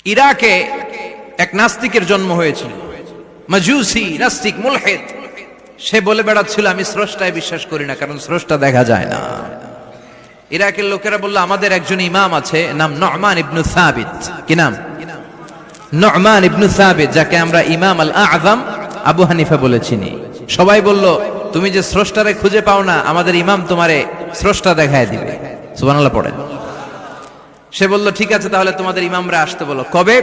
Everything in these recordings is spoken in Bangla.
ইরাকে এক নাস্তিকের জন্ম হয়েছিল, মাজুসি নাস্তিক মুলহিদ। সে বলে বেড়াচ্ছিল আমি স্রষ্টায় বিশ্বাস করি না, কারণ স্রষ্টা দেখা যায় না। ইরাকের লোকেরা বলল আমাদের একজন ইমাম আছে, নাম নু'মান ইবনে সাবিত। কি নাম? নু'মান ইবনে সাবিত, যাকে আমরা ইমাম আল আযম আবু হানিফা বলে চিনি। সবাই বলল তুমি যে স্রষ্টারে খুঁজে পাও না, আমাদের ইমাম তোমারে স্রষ্টা দেখায় দিবে। সুবহানাল্লাহ পড়েন। সে বলল ঠিক আছে, তাহলে তোমাদের ইমামরা আসতে বলো। কবে?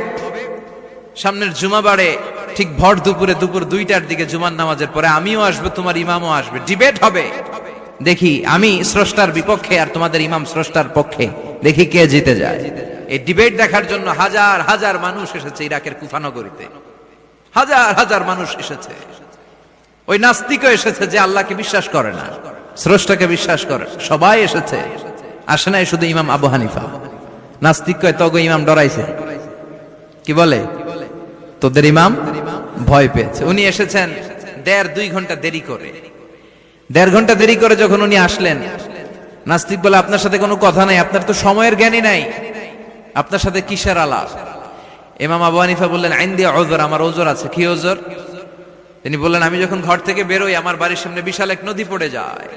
সামনের জুমাবারে ঠিক ভর দুপুরে, দুপুর 2টার দিকে জুমার নামাজের পরে আমিও আসবো, তোমার ইমামও আসবে, ডিবেট হবে। দেখি আমি স্রষ্টার বিপক্ষে আর তোমাদের ইমাম স্রষ্টার পক্ষে, দেখি কে জিতে যায়। এই ডিবেট দেখার জন্য হাজার হাজার মানুষ এসেছে ইরাকের কুফা নগরীতে, হাজার হাজার মানুষ এসেছে। ওই নাস্তিকও এসেছে যে আল্লাহকে বিশ্বাস করে না, স্রষ্টাকে বিশ্বাস করে, সবাই এসেছে। আসে নাই শুধু ইমাম আবু হানিফা। নাস্তিক কয় তগো ইমাম ডরাইছে। কি বলে? তোদের ইমাম ভয় পেয়েছে। উনি এসেছেন 1.5-2 ঘন্টা দেরি করে। 1.5 ঘন্টা দেরি করে যখন উনি আসলেন, নাস্তিক বলে আপনার সাথে কোনো কথা নাই, আপনার তো সময়ের জ্ঞানই নাই, আপনার সাথে কিসের আলাপ? ইমাম আবু হানিফা বললেন ইনদি উযর, আমার ওজর আছে। কি ওজর? তিনি বললেন আমি যখন ঘর থেকে বেরোই আমার বাড়ির সামনে বিশাল এক নদী পড়ে যায়,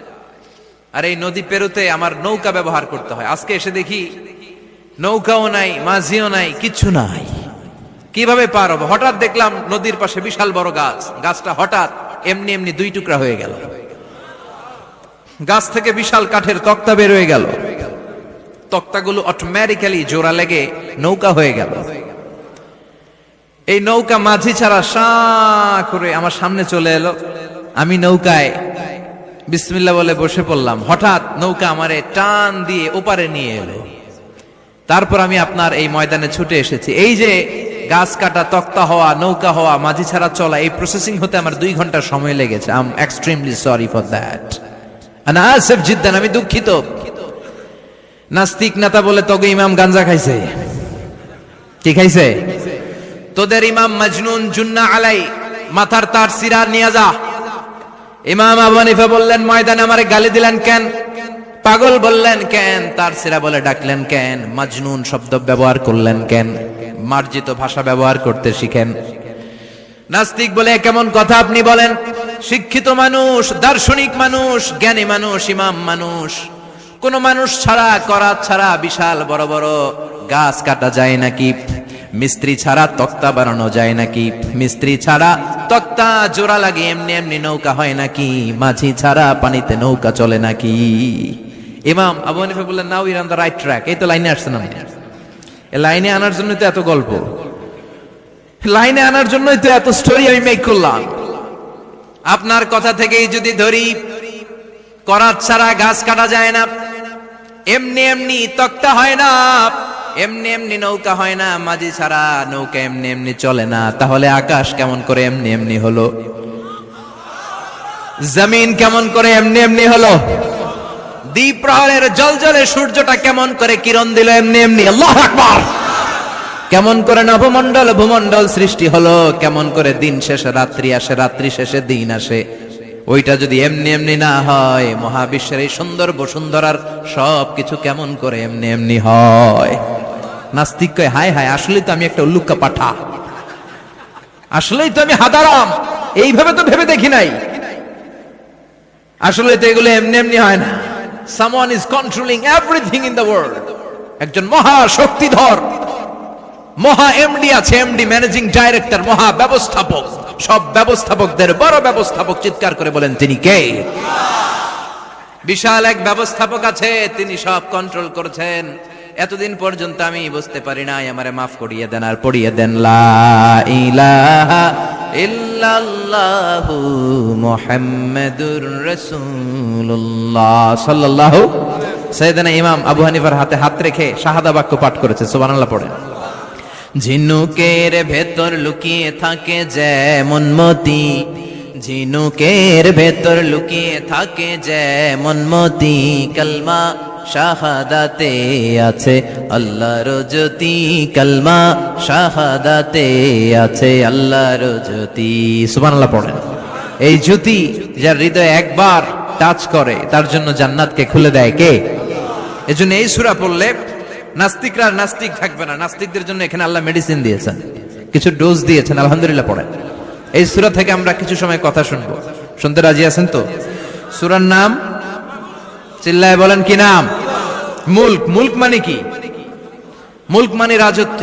আর এই নদী পেরোতে আমার নৌকা ব্যবহার করতে হয়। আজকে এসে দেখি নৌকাও নাই, মাঝিও নাই, কিচ্ছু নাই। কিভাবে পার হবো? হঠাৎ দেখলাম নদীর পাশে বিশাল বড় গাছ, গাছটা হঠাৎ এমনি এমনি 2 টুকরা হয়ে গেল। গাছ থেকে বিশাল কাঠের তক্তা বের হয়ে গেল। তক্তাগুলো অটোমেটিক্যালি জোড়া লেগে নৌকা হয়ে গেল। এই নৌকা মাঝি ছাড়া সা করে আমার সামনে চলে এলো। আমি নৌকায় বিসমিল্লাহ বলে বসে পড়লাম। হঠাৎ নৌকা আমারে টান দিয়ে ওপারে নিয়ে এলো। তারপর আমি আপনার এই ময়দানে ছুটে এসেছি। এই যে গাছ কাটা, তক্তা হওয়া, নৌকা হওয়া, মাঝি ছাড়া চলা, এই প্রসেসিং হতে আমার 2 ঘন্টা সময় লেগেছে। I am extremely sorry for that, আনা আসিফ জিদ্দান, আমি দুঃখিত। নাস্তিক নেতা বলে তবে ইমাম গাঞ্জা খাইছে। কি খাইছে? তোদের ইমাম মাজনুন, জুন্না আলাই, মাথার তার সিরা নিয়ে যা। ইমাম আবু হানিফা বললেন ময়দানে আমারে গালি দিলেন কেন? পাগল বললেন কেন? তার সিরা বলে ডাকলেন কেন? মাজনুন শব্দ ব্যবহার করলেন কেন? মার্জিত ভাষা ব্যবহার করতে শিখেন। নাস্তিক বলে কেমন কথা আপনি বলেন? শিক্ষিত মানুষ, দার্শনিক মানুষ, জ্ঞানী মানুষ, ইমাম মানুষ, কোন মানুষ ছাড়া, করাত ছাড়া বিশাল বড় বড় গাছ কাটা যায় নাকি? মিস্ত্রি ছাড়া তক্তা বানানো যায় নাকি? মিস্ত্রি ছাড়া তক্তা জোড়া লাগে এমনি এমনি নৌকা হয় নাকি? মাঝি ছাড়া পানিতে নৌকা চলে নাকি? ইমাম আবু হানিফা বললেন now you are on the right track. এই তো লাইনে আসছেন আপনি। এই লাইনে আনার জন্যই তো এত গল্প, লাইনে আনার জন্যই তো এত স্টোরি আমি মেক করলাম। আপনার কথা থেকেই যদি ধরি, করাত ছাড়া গাছ কাটা যায় না, এমনি এমনি তক্তা হয় না, এমনি এমনি নৌকা হয় না, মাঝি ছাড়া নৌকা এমনি এমনি চলে না, তাহলে আকাশ কেমন করে এমনি এমনি হলো? জমিন কেমন করে এমনি এমনি হলো? দ্বীপ প্রহরের জলজলে সূর্যটা কেমন করে কিরণ দিল এমনি এমনি? আল্লাহু আকবার! কেমন করে নবমণ্ডল ভূমণ্ডল সৃষ্টি হলো? কেমন করে দিন শেষে রাত্রি আসে, রাত্রি শেষে দিন আসে? ওইটা যদি এমনি এমনি না হয়, মহাবিশ্বের এই সুন্দর বসুন্ধরার সবকিছু কেমন করে এমনি এমনি হয়? নাস্তিক কয় হায় হায়, আসলেই তো আমি একটা উল্লুক্কা পাঠা, আসলেই তো আমি হাদারাম, এইভাবে তো ভেবে দেখি নাই। আসলে তো এগুলো এমনি এমনি হয় না। Someone is controlling everything in the world. একজন মহা শক্তিধর মহা এমডি আছে, এমডি ম্যানেজিং ডাইরেক্টর, মহা ব্যবস্থাপক, সব ব্যবস্থাপকদের বড় ব্যবস্থাপক। চিৎকার করে বলেন তিনি কে? বিশাল এক ব্যবস্থাপক আছে, তিনি সব কন্ট্রোল করছেন। এতদিন পর্যন্ত আমি বুঝতে পারি নাই, আমারে মাফ করিয়ে দেন আর পড়িয়ে দেন লা ইলাহা ইল্লাল্লাহু মুহাম্মাদুর রাসূলুল্লাহ সাল্লাল্লাহু। সাইয়েদনা ইমাম আবু হানিফার হাতে হাত রেখে শাহাদা বাক্য পাঠ করেছে। সুবহানাল্লাহ পড়েন। ঝিনুকের ভেতর লুকিয়ে থাকে যেমন মতি, ঝিনুকের ভেতর লুকিয়ে থাকে যেমন মতি, কালমা শাহাদাতে আছে আল্লাহর জ্যোতি, কালমা শাহাদাতে আছে আল্লাহর জ্যোতি। সুবহানাল্লাহ পড়েন। এই জ্যোতি যার হৃদয়ে একবার টাচ করে তার জন্য জান্নাতকে খুলে দেয় কে? এজন্য এই সূরা পড়লে নাস্তিকরা নাস্তিক থাকবে না। নাস্তিকদের জন্য এখানে আল্লাহ মেডিসিন দিয়েছেন, কিছু ডোজ দিয়েছেন। আলহামদুলিল্লাহ পড়েন। এই সূরা থেকে আমরা কিছু সময় কথা শুনবো। শুনতে রাজি আছেন তো? সূরার নাম চিল্লায় বলেন কি নাম? মুলক। মুলক মানে কি? মুলক মানে রাজত্ব,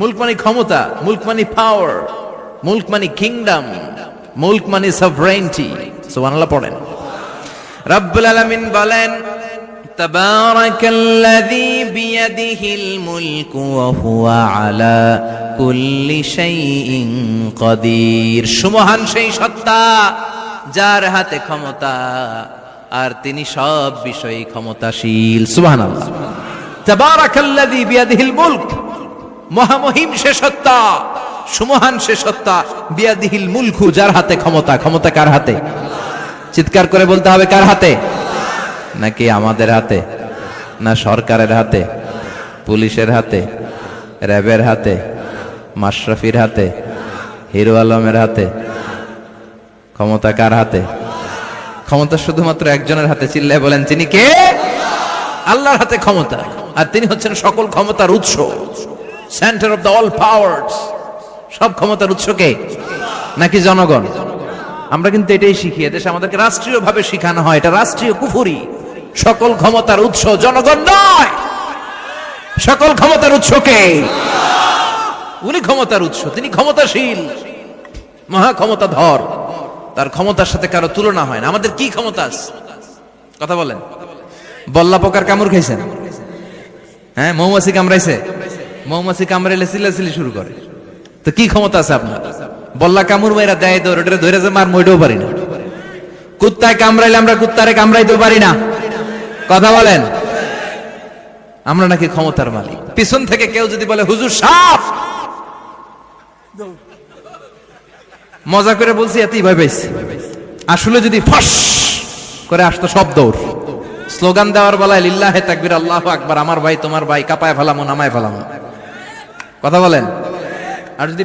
মুলক মানে ক্ষমতা, মুলক মানে পাওয়ার, মুলক মানে কিংডম, মুলক মানে সভরেন্টি। সুবহানাল্লাহ পড়েন। রব্বুল আলামিন বলেন তাবারাকাল্লাযী বিয়াদিহিল মুলকু ওয়া হুয়া আলা কুল্লি শাইইন কাদির। সুমহান সেই সত্তা যার হাতে ক্ষমতা আর তিনি সব বিষয়ে ক্ষমতাশীল। সুবহানাল্লাহ। তাবারাকাল্লাযী বিয়াদিহিল মুলক, মহামহিম সে সত্তা, সুমহান সে সত্তা, বিয়াদিহিল মুলকু যার হাতে ক্ষমতা। ক্ষমতা কার হাতে? চিৎকার করে বলতে হবে কার হাতে? নাকি আমাদের হাতে, না সরকারের হাতে, পুলিশের হাতে, র্যাবের হাতে, মাশরাফির হাতে, হিরো আলমের হাতে? ক্ষমতা কার হাতে? ক্ষমতা শুধুমাত্র একজনের হাতে। চিল্লায় বলেন তিনি কে? আল্লাহর হাতে ক্ষমতা, আর তিনি হচ্ছেন সকল ক্ষমতার উৎস, centre of the all powers. সব ক্ষমতার উৎস কে? নাকি জনগণ? আমরা কিন্তু এটাই শিখি, এদেশে আমাদেরকে রাষ্ট্রীয় ভাবে শিখানো হয়, এটা রাষ্ট্রীয় কুফরি। সকল ক্ষমতার উৎস জনগণ নয়, সকল ক্ষমতার উৎস কে? উনি ক্ষমতার উৎস, তিনি ক্ষমতাশীল, মহা ক্ষমতাধর। তার ক্ষমতার সাথে কারো তুলনা হয় না। আমাদের কি ক্ষমতা আছে? কথা বলেন। বল্লা পোকার কামড় খাইছেন? হ্যাঁ, মৌমাছি কামড়াইছে? মৌমাছি কামড়াইলে চিল্লাচিল্লি শুরু করে। তো কি ক্ষমতা আছে আপনার? বল্লা কামড় মাইরা দেয় দৌড়, ওটা ধরে যে মার মইটাও পারি না। কুত্তায় কামড়াইলে আমরা কুত্তারে কামড়াইতেও পারি না। কথা বলেন। আমরা নাকি ক্ষমতার মালিক। পিছন থেকে কেউ যদি বলে হুজুর সাপ, মজা করে বলছি, এতই ভয় পাইছি। আসলে যদি ফাঁস করে আসতো সব দৌড়। স্লোগান দেওয়ার বেলায় লিল্লাহে তাকবীর, আল্লাহু আকবার, আমার ভাই তোমার ভাই, কাপায় ফেলামো নামায় ফেলামো। কথা বলেন। আর যদি